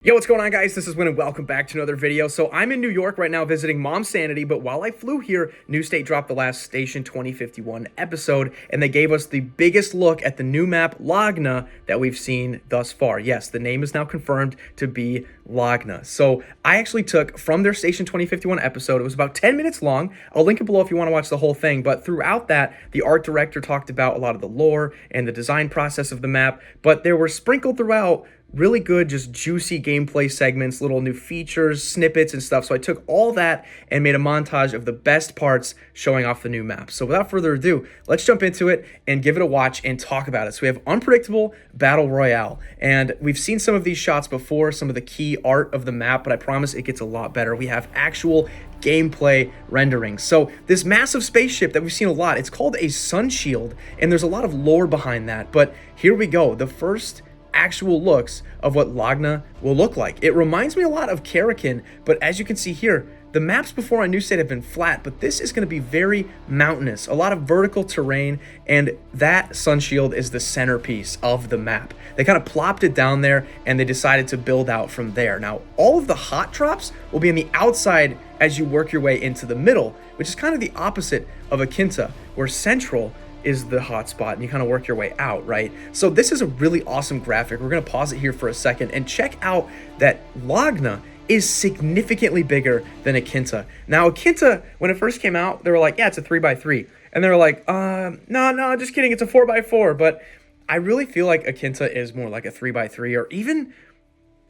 Yo, what's going on, guys? This is Win and welcome back to another video. So I'm in New York right now visiting Wynnsanity, but while I flew here, New State dropped the last Station 2051 episode, and they gave us the biggest look at the new map, Lagna, that we've seen thus far. Yes, the name is now confirmed to be Lagna. So I actually took from their Station 2051 episode, it was about 10 minutes long. I'll link it below if you want to watch the whole thing, but throughout that, the art director talked about a lot of the lore and the design process of the map, but there were sprinkled throughout really good, just juicy gameplay segments, little new features, snippets, and stuff. So I took all that and made a montage of the best parts showing off the new map. So without further ado, let's jump into it and give it a watch and talk about it. So we have Unpredictable Battle Royale, and we've seen some of these shots before, some of the key art of the map, but I promise it gets a lot better. We have actual gameplay rendering. So this massive spaceship that we've seen a lot, it's called a sun shield, and there's a lot of lore behind that. But here we go. The first actual looks of what Lagna will look like. It reminds me a lot of Karakin, but as you can see here, the maps before on New State have been flat, but this is going to be very mountainous, a lot of vertical terrain, and that sun shield is the centerpiece of the map. They kind of plopped it down there, and they decided to build out from there. Now, all of the hot drops will be on the outside as you work your way into the middle, which is kind of the opposite of Akinta, where central is the hotspot and you kind of work your way out, right? So this is a really awesome graphic. We're going to pause it here for a second and check out that Lagna is significantly bigger than Akinta. Now, Akinta, when it first came out, they were like, yeah, it's a 3x3. And they were like, no, just kidding, it's a 4x4. But I really feel like Akinta is more like a 3x3 or even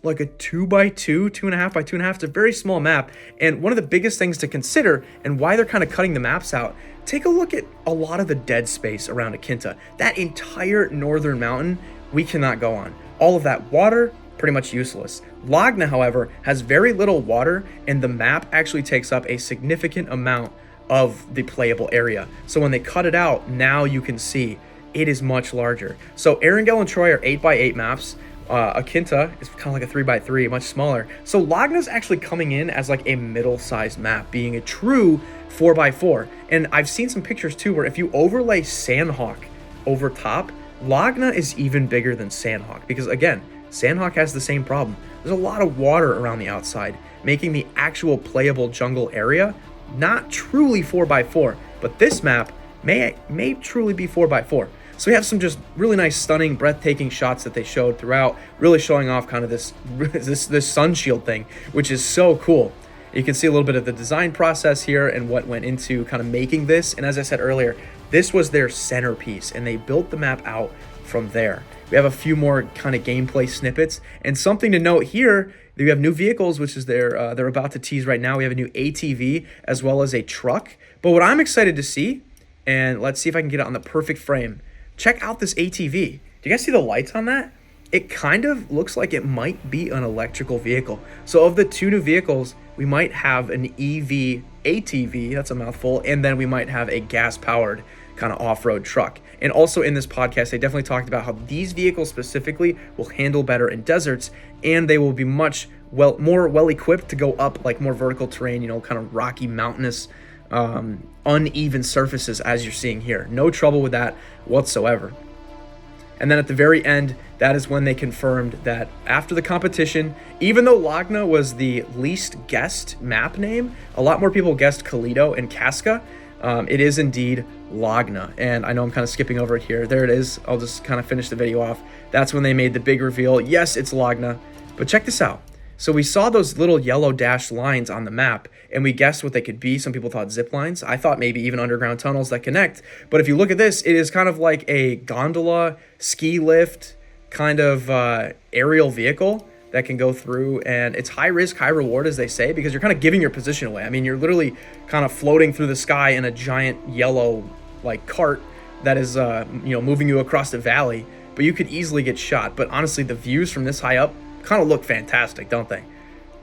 like a 2x2, 2.5 by 2.5. It's a very small map. And one of the biggest things to consider and why they're kind of cutting the maps out, take a look at a lot of the dead space around Akinta. That entire northern mountain, we cannot go on. All of that water, pretty much useless. Lagna, however, has very little water, and the map actually takes up a significant amount of the playable area. So when they cut it out, now you can see it is much larger. So Erangel and Troy are 8x8 maps. Akinta is kind of like a 3x3, much smaller. So Lagna's actually coming in as like a middle-sized map, being a true 4x4. And I've seen some pictures too where if you overlay Sandhawk over top, Lagna is even bigger than Sandhawk because, again, Sandhawk has the same problem. There's a lot of water around the outside, making the actual playable jungle area not truly 4x4, but this map may truly be 4x4. So we have some just really nice, stunning, breathtaking shots that they showed throughout, really showing off kind of this sun shield thing, which is so cool. You can see a little bit of the design process here and what went into kind of making this. And as I said earlier, this was their centerpiece, and they built the map out from there. We have a few more kind of gameplay snippets, and something to note here, we have new vehicles, which is they're about to tease right now. We have a new ATV as well as a truck. But what I'm excited to see, and let's see if I can get it on the perfect frame. Check out this ATV. Do you guys see the lights on that? It kind of looks like it might be an electrical vehicle. So of the two new vehicles, we might have an EV ATV, that's a mouthful, and then we might have a gas-powered kind of off-road truck. And also in this podcast, they definitely talked about how these vehicles specifically will handle better in deserts, and they will be more well-equipped to go up like more vertical terrain, kind of rocky, mountainous, uneven surfaces as you're seeing here. No trouble with that whatsoever. And then at the very end, that is when they confirmed that after the competition, even though Lagna was the least guessed map name, a lot more people guessed Kalido and Casca. It is indeed Lagna. And I know I'm kind of skipping over it here. There it is. I'll just kind of finish the video off. That's when they made the big reveal. Yes, it's Lagna. But check this out. So we saw those little yellow dashed lines on the map, and we guessed what they could be. Some people thought zip lines. I thought maybe even underground tunnels that connect. But if you look at this, it is kind of like a gondola, ski lift, kind of aerial vehicle that can go through. And it's high risk, high reward, as they say, because you're kind of giving your position away. I mean, you're literally kind of floating through the sky in a giant yellow like cart that is moving you across the valley. But you could easily get shot. But honestly, the views from this high up kind of look fantastic, don't they?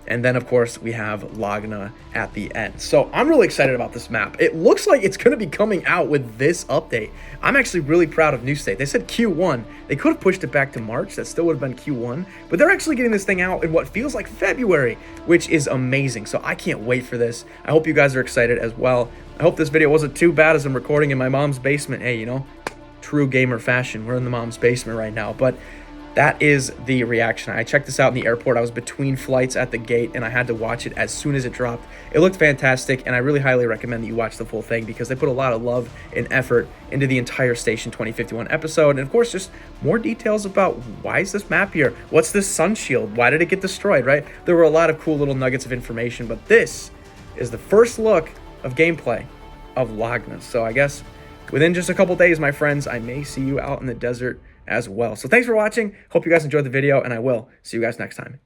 And then, of course, we have Lagna at the end. So I'm really excited about this map. It looks like it's going to be coming out with this update. I'm actually really proud of New State. They said Q1. They could have pushed it back to March. That still would have been Q1. But they're actually getting this thing out in what feels like February, which is amazing. So I can't wait for this. I hope you guys are excited as well. I hope this video wasn't too bad as I'm recording in my mom's basement. Hey, true gamer fashion. We're in the mom's basement right now. But that is the reaction. I checked this out in the airport. I was between flights at the gate, and I had to watch it as soon as it dropped. It looked fantastic, and I really highly recommend that you watch the full thing because they put a lot of love and effort into the entire Station 2051 episode. And of course, just more details about why is this map here? What's this sun shield? Why did it get destroyed, right? There were a lot of cool little nuggets of information, but this is the first look of gameplay of Lagna. So I guess within just a couple days, my friends, I may see you out in the desert as well. So thanks for watching. Hope you guys enjoyed the video, and I will see you guys next time.